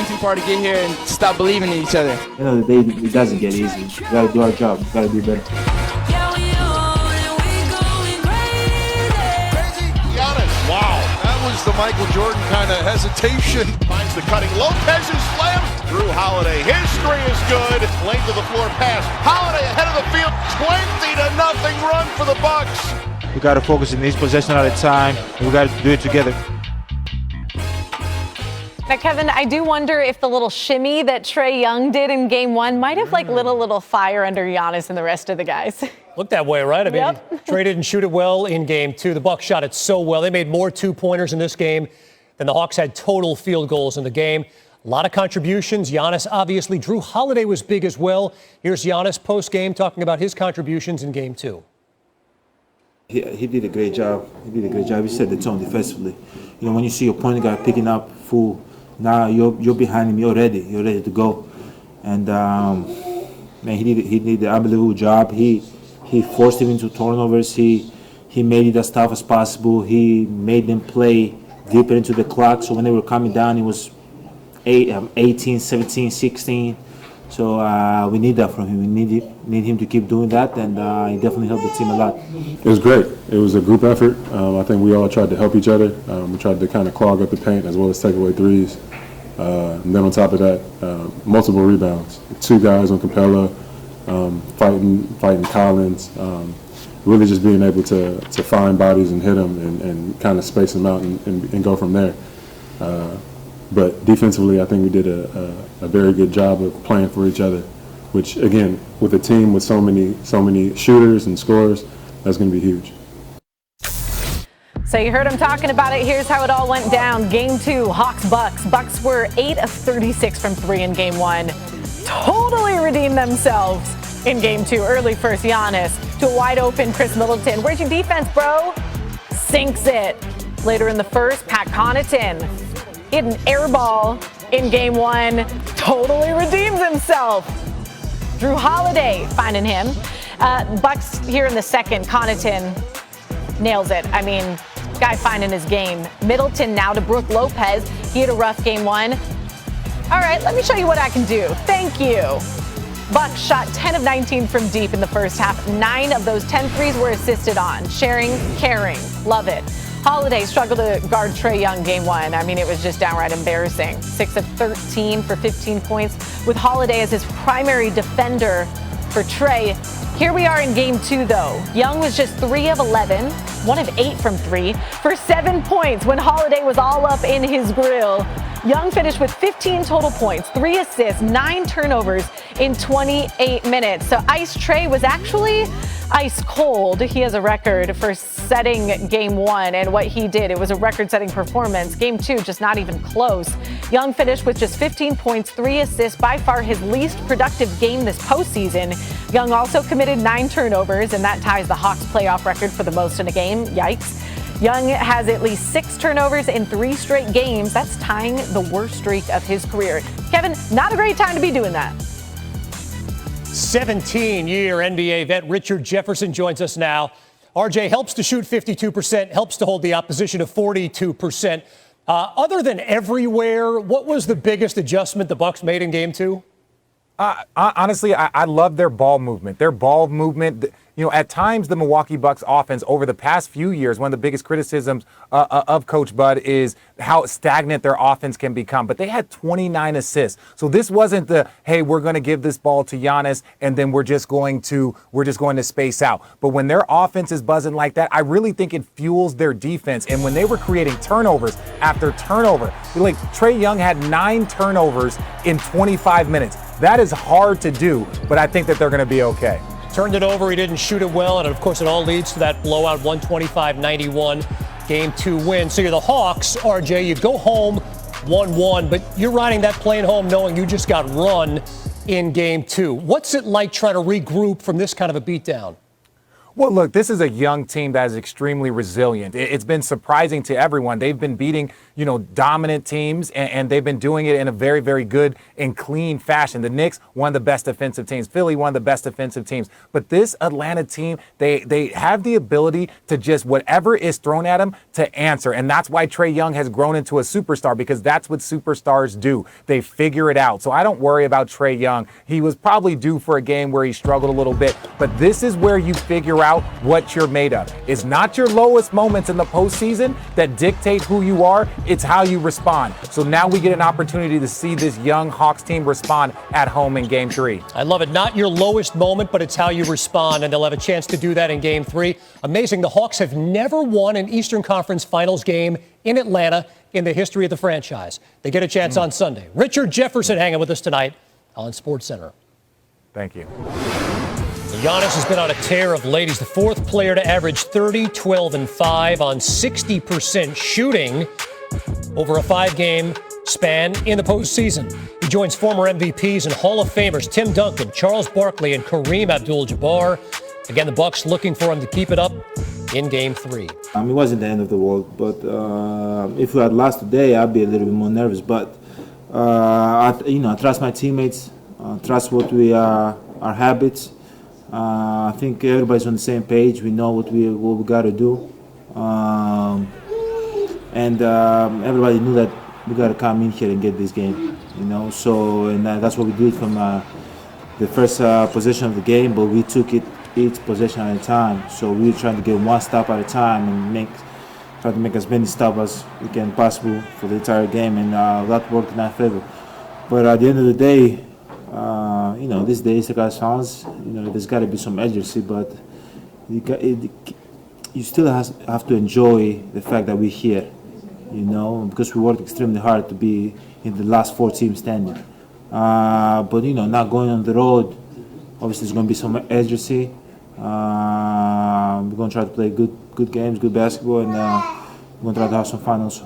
train too far to get here and stop believing in each other. You know, it doesn't get easy. We gotta do our job. We gotta do better. Wow, that was the Michael Jordan kind of hesitation. Finds the cutting. Lopez's slam. Drew Holiday. His three is good. Length of the floor pass. Holiday ahead of the field. 20-0 run for the Bucks. We got to focus in each possession at a time, and we got to do it together. Now, Kevin, I do wonder if the little shimmy that Trae Young did in Game 1 might have lit a little fire under Giannis and the rest of the guys. Looked that way, right? I mean, Trae didn't shoot it well in Game 2. The Bucks shot it so well. They made more two-pointers in this game than the Hawks had total field goals in the game. A lot of contributions. Giannis, obviously. Drew Holiday was big as well. Here's Giannis post-game talking about his contributions in Game 2. He did a great job. He set the tone defensively. You know, when you see your point guard picking up full, now you're behind him. You're ready to go. And man, he did an unbelievable job. He forced him into turnovers. He made it as tough as possible. He made them play deeper into the clock. So when they were coming down, it was 18, 17, 16. So we need that from him. We need him to keep doing that, and he definitely helped the team a lot. It was great. It was a group effort. I think we all tried to help each other. We tried to kind of clog up the paint as well as take away threes. And then on top of that, multiple rebounds. 2 guys on Capella, fighting Collins. Really just being able to find bodies and hit them and kind of space them out and go from there. But defensively, I think we did a very good job of playing for each other, which, again, with a team with so many shooters and scorers, that's going to be huge. So you heard him talking about it. Here's how it all went down. Game 2, Hawks-Bucks. Bucks were 8 of 36 from 3 in Game 1. Totally redeemed themselves in Game 2. Early first, Giannis to a wide-open Chris Middleton. Where's your defense, bro? Sinks it. Later in the first, Pat Connaughton. He had an air ball in Game 1. Totally redeems himself. Drew Holiday finding him. Bucks here in the second. Connaughton nails it. I mean, guy finding his game. Middleton now to Brook Lopez. He had a rough Game 1. All right, let me show you what I can do. Thank you. Bucks shot 10 of 19 from deep in the first half. 9 of those 10 threes were assisted on. Sharing, caring. Love it. Holiday struggled to guard Trae Young Game 1. I mean, it was just downright embarrassing. 6 of 13 for 15 points with Holiday as his primary defender for Trae. Here we are in Game 2, though. Young was just 3 of 11, 1 of 8 from 3 for 7 points when Holiday was all up in his grill. Young finished with 15 total points, 3 assists, 9 turnovers in 28 minutes. So Ice Trae was actually ice cold. He has a record for setting Game 1 and what he did. It was a record-setting performance. Game 2, just not even close. Young finished with just 15 points, 3 assists, by far his least productive game this postseason. Young also committed 9 turnovers, and that ties the Hawks' playoff record for the most in a game. Yikes. Young has at least 6 turnovers in 3 straight games. That's tying the worst streak of his career. Kevin, not a great time to be doing that. 17-year NBA vet Richard Jefferson joins us now. RJ helps to shoot 52%, helps to hold the opposition to 42%. Other than everywhere, what was the biggest adjustment the Bucks made in Game 2? Honestly, I love their ball movement. You know, at times the Milwaukee Bucks offense over the past few years, one of the biggest criticisms of Coach Bud is how stagnant their offense can become. But they had 29 assists. So this wasn't the, hey, we're going to give this ball to Giannis and then we're just going to space out. But when their offense is buzzing like that, I really think it fuels their defense. And when they were creating turnovers after turnover, like Trae Young had 9 turnovers in 25 minutes. That is hard to do, but I think that they're going to be okay. Turned it over, he didn't shoot it well, and of course it all leads to that blowout 125-91 Game 2 win. So you're the Hawks, RJ, you go home 1-1, but you're riding that plane home knowing you just got run in Game 2. What's it like trying to regroup from this kind of a beatdown? Well, look, this is a young team that is extremely resilient. It's been surprising to everyone. They've been beating, dominant teams, and they've been doing it in a very, very good and clean fashion. The Knicks, one of the best defensive teams. Philly, one of the best defensive teams. But this Atlanta team, they have the ability to just whatever is thrown at them to answer. And that's why Trae Young has grown into a superstar, because that's what superstars do. They figure it out. So I don't worry about Trae Young. He was probably due for a game where he struggled a little bit, but this is where you figure out what you're made of. It's not your lowest moments in the postseason that dictate who you are. It's how you respond. So now we get an opportunity to see this young Hawks team respond at home in Game 3. I love it. Not your lowest moment, but it's how you respond, and they'll have a chance to do that in Game 3. Amazing. The Hawks have never won an Eastern Conference Finals game in Atlanta in the history of the franchise. They get a chance on Sunday. Richard Jefferson hanging with us tonight on SportsCenter. Thank you. Giannis has been on a tear of late. He's the fourth player to average 30, 12, and 5 on 60% shooting over a 5-game span in the postseason. He joins former MVPs and Hall of Famers Tim Duncan, Charles Barkley, and Kareem Abdul-Jabbar. Again, the Bucks looking for him to keep it up in Game 3. It wasn't the end of the world, but if we had lost today, I'd be a little bit more nervous. But I trust my teammates, trust what our habits. I think everybody's on the same page. We know what we got to do, and everybody knew that we got to come in here and get this game. So that's what we did from the first possession of the game. But we took it each possession at a time. So we were trying to get one stop at a time and try to make as many stops as we can possible for the entire game, and that worked in our favor. But at the end of the day, this day is against fans. There's got to be some urgency, but you still have to enjoy the fact that we're here. Because we worked extremely hard to be in the last 4 teams standing. But not going on the road, obviously there's going to be some urgency. We're going to try to play good games, good basketball, and we're going to try to have some fun also.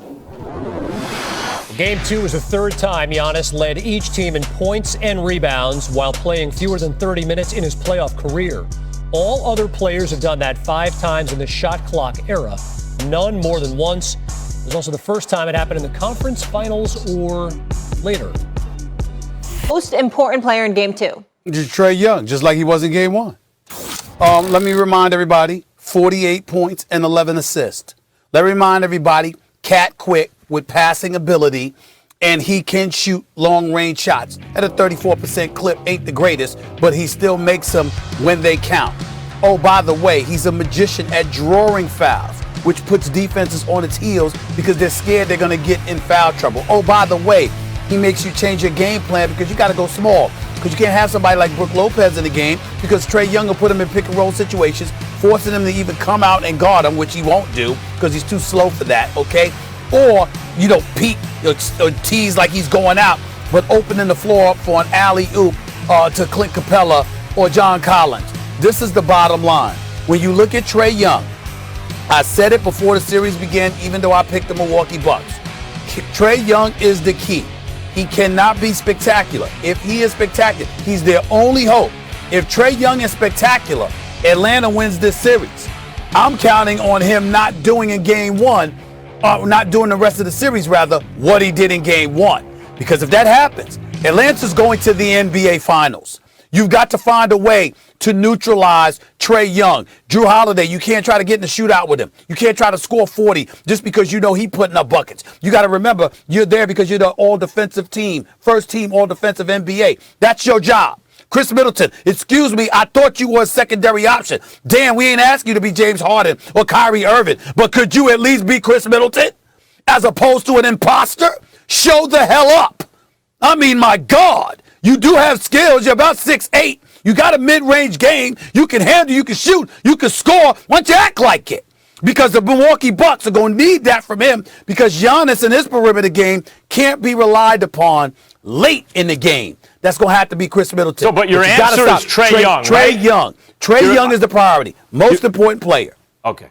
Game 2 is the third time Giannis led each team in points and rebounds while playing fewer than 30 minutes in his playoff career. All other players have done that 5 times in the shot clock era, none more than once. It was also the first time it happened in the conference finals or later. Most important player in Game 2? Trae Young, just like he was in Game 1. Let me remind everybody, 48 points and 11 assists. Let me remind everybody, cat quick with passing ability, and he can shoot long-range shots. At a 34% clip, ain't the greatest, but he still makes them when they count. Oh, by the way, he's a magician at drawing fouls, which puts defenses on its heels because they're scared they're going to get in foul trouble. Oh, by the way, he makes you change your game plan because you got to go small. Because you can't have somebody like Brook Lopez in the game because Trae Young will put him in pick-and-roll situations, forcing him to even come out and guard him, which he won't do because he's too slow for that, okay? Or, peek or tease like he's going out, but opening the floor up for an alley-oop to Clint Capella or John Collins. This is the bottom line. When you look at Trae Young, I said it before the series began, even though I picked the Milwaukee Bucks. Trae Young is the key. He cannot be spectacular. If he is spectacular, he's their only hope. If Trae Young is spectacular, Atlanta wins this series. I'm counting on him not doing in Game 1, not doing the rest of the series, rather, what he did in Game 1. Because if that happens, Atlanta's going to the NBA Finals. You've got to find a way to neutralize Trae Young. Drew Holiday, you can't try to get in the shootout with him. You can't try to score 40 just because you know he's putting up buckets. You got to remember, you're there because you're the all-defensive team, first team all-defensive NBA. That's your job. Chris Middleton, excuse me, I thought you were a secondary option. Damn, we ain't asking you to be James Harden or Kyrie Irving, but could you at least be Chris Middleton as opposed to an imposter? Show the hell up. I mean, my God, you do have skills. You're about 6'8". You got a mid-range game. You can handle, you can shoot, you can score. Why don't you act like it? Because the Milwaukee Bucks are going to need that from him because Giannis in his perimeter game can't be relied upon late in the game. That's going to have to be Chris Middleton. So, but your answer is Trae Young, Trae right? Young. Trae Young is the priority. Most important player. Okay.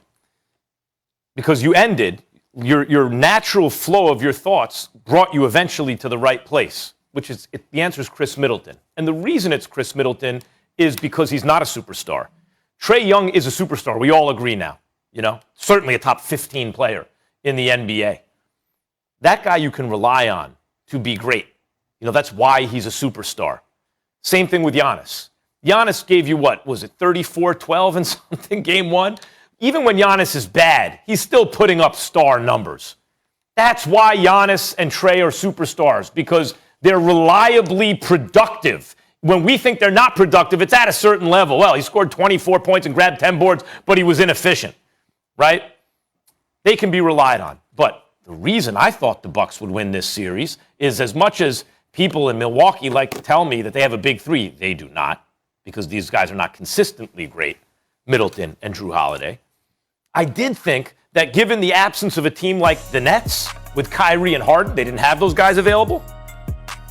Because you ended, your natural flow of your thoughts brought you eventually to the right place, which is, the answer is Chris Middleton. And the reason it's Chris Middleton is because he's not a superstar. Trae Young is a superstar. We all agree now. Certainly a top 15 player in the NBA. That guy you can rely on to be great. That's why he's a superstar. Same thing with Giannis. Giannis gave you what? Was it 34, 12 and something game one? Even when Giannis is bad, he's still putting up star numbers. That's why Giannis and Trae are superstars, because they're reliably productive. When we think they're not productive, it's at a certain level. Well, he scored 24 points and grabbed 10 boards, but he was inefficient, right? They can be relied on. But the reason I thought the Bucks would win this series is, as much as people in Milwaukee like to tell me that they have a big three, they do not, because these guys are not consistently great, Middleton and Drew Holiday. I did think that given the absence of a team like the Nets with Kyrie and Harden, they didn't have those guys available,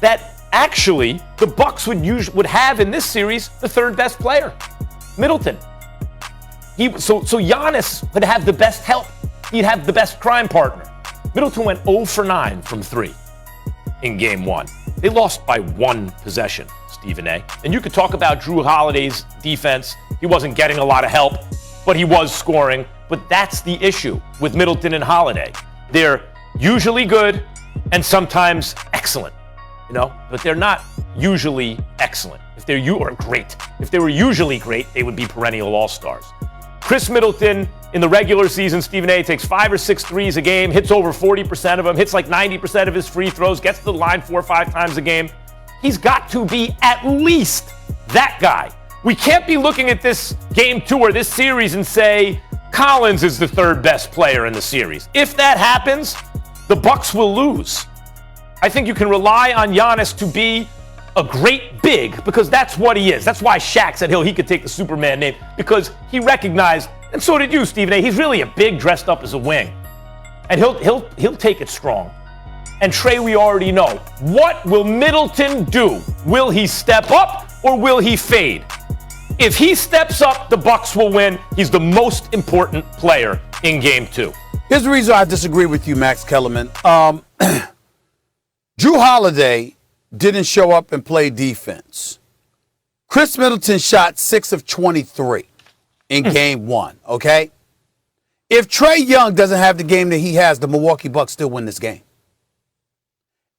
that actually the Bucks would have in this series the third best player, Middleton. So Giannis would have the best help. He'd have the best crime partner. Middleton went 0 for 9 from 3 in game one. They lost by 1 possession, Stephen A. And you could talk about Drew Holiday's defense. He wasn't getting a lot of help, but he was scoring. But that's the issue with Middleton and Holiday. They're usually good and sometimes excellent, but they're not usually excellent. If they were usually great, they would be perennial all-stars. Chris Middleton in the regular season, Stephen A, takes 5 or 6 threes a game, hits over 40% of them, hits like 90% of his free throws, gets to the line 4 or 5 times a game. He's got to be at least that guy. We can't be looking at this game 2 or this series and say Collins is the third best player in the series. If that happens, the Bucks will lose. I think you can rely on Giannis to be a great big, because that's what he is. That's why Shaq said he could take the Superman name, because he recognized, and so did you, Stephen A, he's really a big dressed up as a wing. And he'll take it strong. And Trae, we already know. What will Middleton do? Will he step up or will he fade? If he steps up, the Bucks will win. He's the most important player in game 2. Here's the reason I disagree with you, Max Kellerman. Drew Holiday didn't show up and play defense. Chris Middleton shot 6 of 23 in game 1, okay? If Trae Young doesn't have the game that he has, the Milwaukee Bucks still win this game.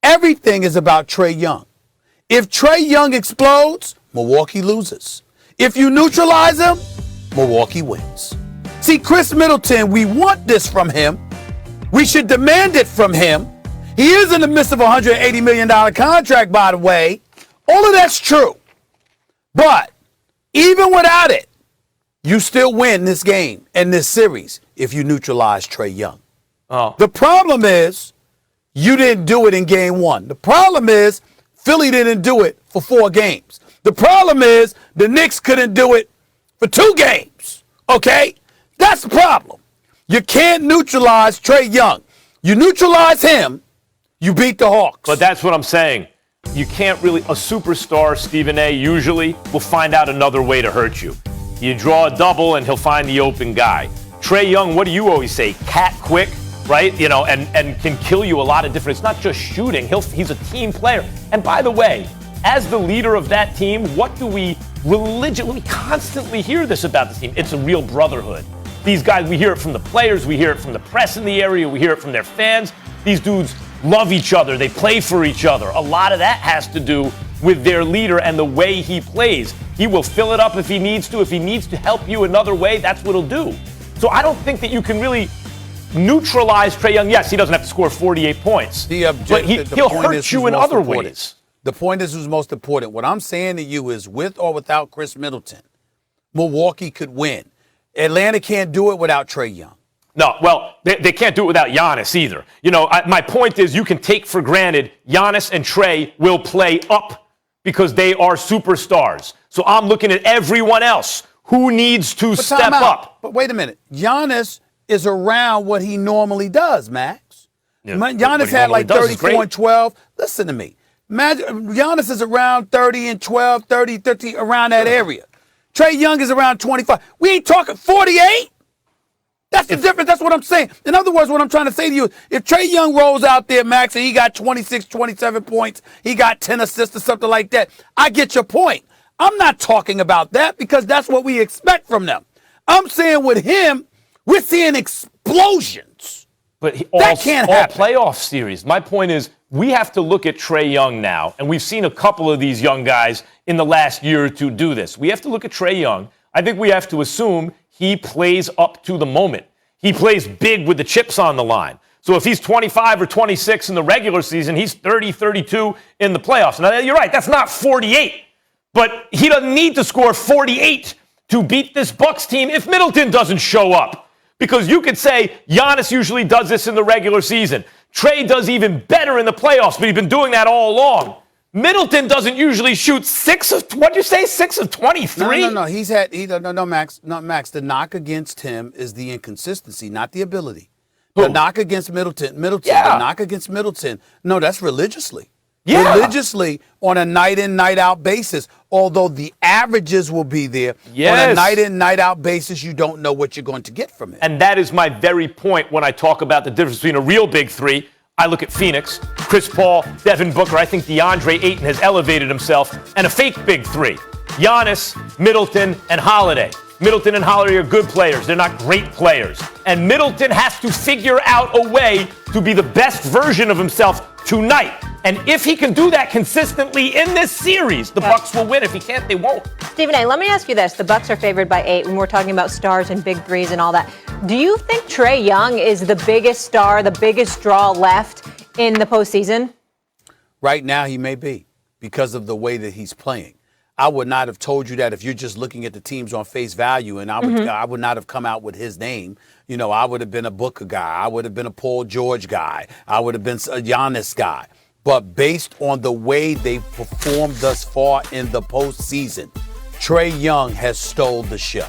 Everything is about Trae Young. If Trae Young explodes, Milwaukee loses. If you neutralize him, Milwaukee wins. See, Chris Middleton, we want this from him. We should demand it from him. He is in the midst of a $180 million contract, by the way. All of that's true. But even without it, you still win this game and this series if you neutralize Trae Young. Oh. The problem is you didn't do it in game 1. The problem is Philly didn't do it for 4 games. The problem is the Knicks couldn't do it for 2 games. Okay? That's the problem. You can't neutralize Trae Young. You neutralize him, you beat the Hawks. But that's what I'm saying. You can't really, a superstar, Stephen A, usually will find out another way to hurt you. You draw a double and he'll find the open guy. Trae Young, what do you always say? Cat quick, right? And can kill you a lot of different. It's not just shooting. He's a team player. And by the way, as the leader of that team, what do we constantly hear this about the team? It's a real brotherhood. These guys, we hear it from the players, we hear it from the press in the area, we hear it from their fans. These dudes love each other. They play for each other. A lot of that has to do with their leader and the way he plays. He will fill it up if he needs to. If he needs to help you another way, that's what he'll do. So I don't think that you can really neutralize Trae Young. Yes, he doesn't have to score 48 points, but he'll hurt you in other ways. The point is who's most important. What I'm saying to you is, with or without Chris Middleton, Milwaukee could win. Atlanta can't do it without Trae Young. No, well, they can't do it without Giannis either. My point is, you can take for granted Giannis and Trae will play up because they are superstars. So I'm looking at everyone else who needs to step up. But wait a minute. Giannis is around what he normally does, Max. Yeah, Giannis had like 34 and 12. Listen to me. Giannis is around 30 and 12, 30, 30, around that area. Trae Young is around 25. We ain't talking 48. That's the difference. That's what I'm saying. In other words, what I'm trying to say to you, if Trae Young rolls out there, Max, and he got 26, 27 points, he got 10 assists or something like that, I get your point. I'm not talking about that because that's what we expect from them. I'm saying with him, we're seeing explosions. But that can't happen. All playoff series. My point is, we have to look at Trae Young now, and we've seen a couple of these young guys in the last year or two do this. We have to look at Trae Young. I think we have to assume he plays up to the moment. He plays big with the chips on the line. So if he's 25 or 26 in the regular season, he's 30, 32 in the playoffs. Now, you're right, that's not 48. But he doesn't need to score 48 to beat this Bucks team if Middleton doesn't show up. Because you could say Giannis usually does this in the regular season. Trae does even better in the playoffs, but he's been doing that all along. Middleton doesn't usually shoot 6 of 23? No, Max. The knock against him is the inconsistency, not the ability. The knock against Middleton. Yeah. The knock against Middleton. No, that's religiously. Yeah. Religiously on a night-in, night-out basis. Although the averages will be there, yes. on a night-in, night-out basis, you don't know what you're going to get from it. And that is my very point when I talk about the difference between a real big three. I look at Phoenix, Chris Paul, Devin Booker. I think DeAndre Ayton has elevated himself, and a fake big three. Giannis, Middleton, and Holiday. Middleton and Holiday are good players. They're not great players. And Middleton has to figure out a way to be the best version of himself tonight. And if he can do that consistently in this series, the Bucks will win. If he can't, they won't. Stephen A., let me ask you this. The Bucks are favored by 8 when we're talking about stars and big threes and all that. Do you think Trae Young is the biggest star, the biggest draw left in the postseason? Right now, he may be because of the way that he's playing. I would not have told you that if you're just looking at the teams on face value, and I would not have come out with his name. You know, I would have been a Booker guy. I would have been a Paul George guy. I would have been a Giannis guy. But based on the way they've performed thus far in the postseason, Trae Young has stole the show.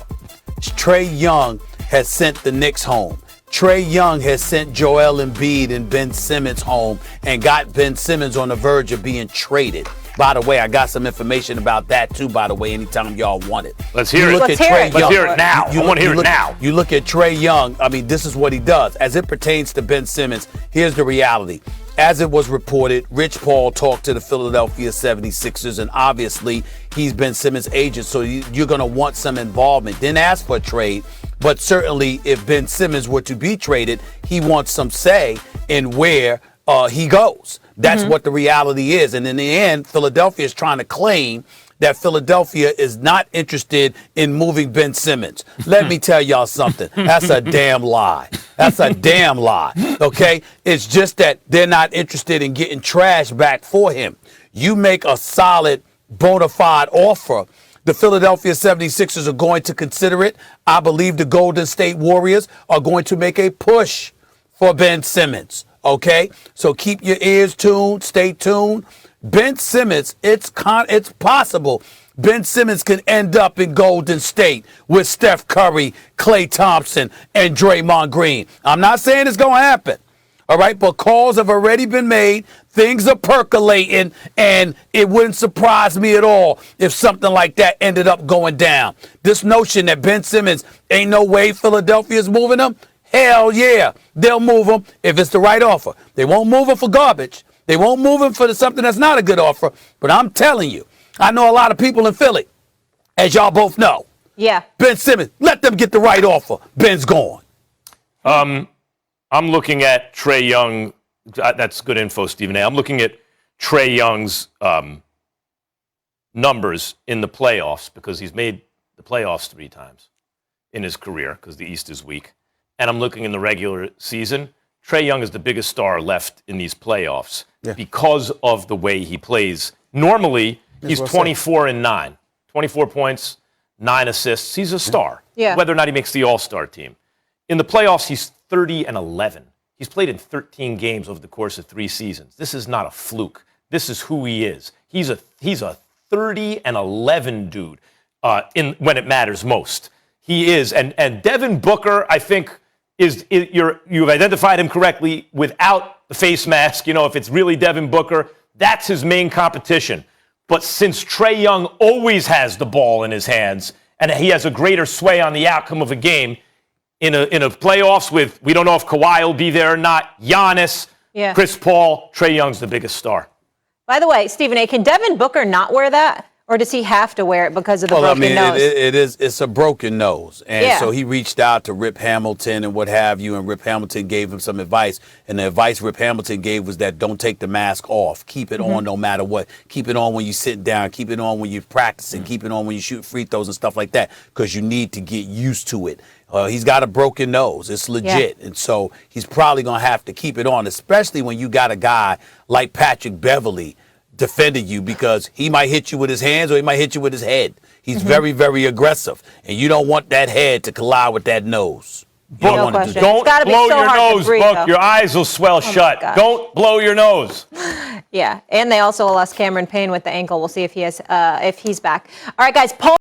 Trae Young has sent the Knicks home. Trae Young has sent Joel Embiid and Ben Simmons home and got Ben Simmons on the verge of being traded. By the way, I got some information about that, too, by the way, anytime y'all want it. Let's hear it. Let's hear it now. I want to hear it now. You look at Trae Young. I mean, this is what he does. As it pertains to Ben Simmons, here's the reality. As it was reported, Rich Paul talked to the Philadelphia 76ers, and obviously he's Ben Simmons' agent, so you're going to want some involvement. Didn't ask for a trade, but certainly if Ben Simmons were to be traded, he wants some say in where he goes. That's what the reality is. And in the end, Philadelphia is trying to claim that Philadelphia is not interested in moving Ben Simmons. Let me tell y'all something. That's a damn lie. That's a damn lie. Okay? It's just that they're not interested in getting trash back for him. You make a solid, bona fide offer. The Philadelphia 76ers are going to consider it. I believe the Golden State Warriors are going to make a push for Ben Simmons. Okay, so keep your ears tuned. Stay tuned. Ben Simmons, it's possible Ben Simmons can end up in Golden State with Steph Curry, Klay Thompson, and Draymond Green. I'm not saying it's going to happen. All right, but calls have already been made. Things are percolating, and it wouldn't surprise me at all if something like that ended up going down. This notion that Ben Simmons ain't no way Philadelphia's moving him. Hell yeah, they'll move him if it's the right offer. They won't move him for garbage. They won't move him for something that's not a good offer. But I'm telling you, I know a lot of people in Philly, as y'all both know. Yeah. Ben Simmons, let them get the right offer. Ben's gone. I'm looking at Trae Young. That's good info, Stephen A. I'm looking at Trae Young's numbers in the playoffs because he's made the playoffs 3 times in his career because the East is weak. And I'm looking in the regular season. Trae Young is the biggest star left in these playoffs because of the way he plays. Normally, he's 24-9. 24 points, 9 assists. He's a star, whether or not he makes the All-Star team. In the playoffs, he's 30-11. He's played in 13 games over the course of 3 seasons. This is not a fluke. This is who he is. He's a 30-11 dude when it matters most. He is. And Devin Booker, I think, you've identified him correctly without the face mask. You know, if it's really Devin Booker, that's his main competition. But since Trae Young always has the ball in his hands and he has a greater sway on the outcome of a game, in a playoffs with, we don't know if Kawhi will be there or not, Giannis, Chris Paul, Trae Young's the biggest star. By the way, Stephen A., can Devin Booker not wear that? Or does he have to wear it because of the Well, I broken mean, nose? it's a broken nose. And Yeah. so he reached out to Rip Hamilton and what have you, and Rip Hamilton gave him some advice. And the advice Rip Hamilton gave was that don't take the mask off. Keep it on no matter what. Keep it on when you sit down. Keep it on when you're practicing. Keep it on when you shoot free throws and stuff like that, because you need to get used to it. He's got a broken nose. It's legit. And so he's probably going to have to keep it on, especially when you got a guy like Patrick Beverley defended you, because he might hit you with his hands or he might hit you with his head. He's very, very aggressive, and you don't want that head to collide with that nose. You don't want to do that. Don't blow your nose, Book. Your eyes will swell shut. gosh. Don't blow your nose. Yeah, and they also lost Cameron Payne with the ankle. We'll see if he has if he's back. All right, guys.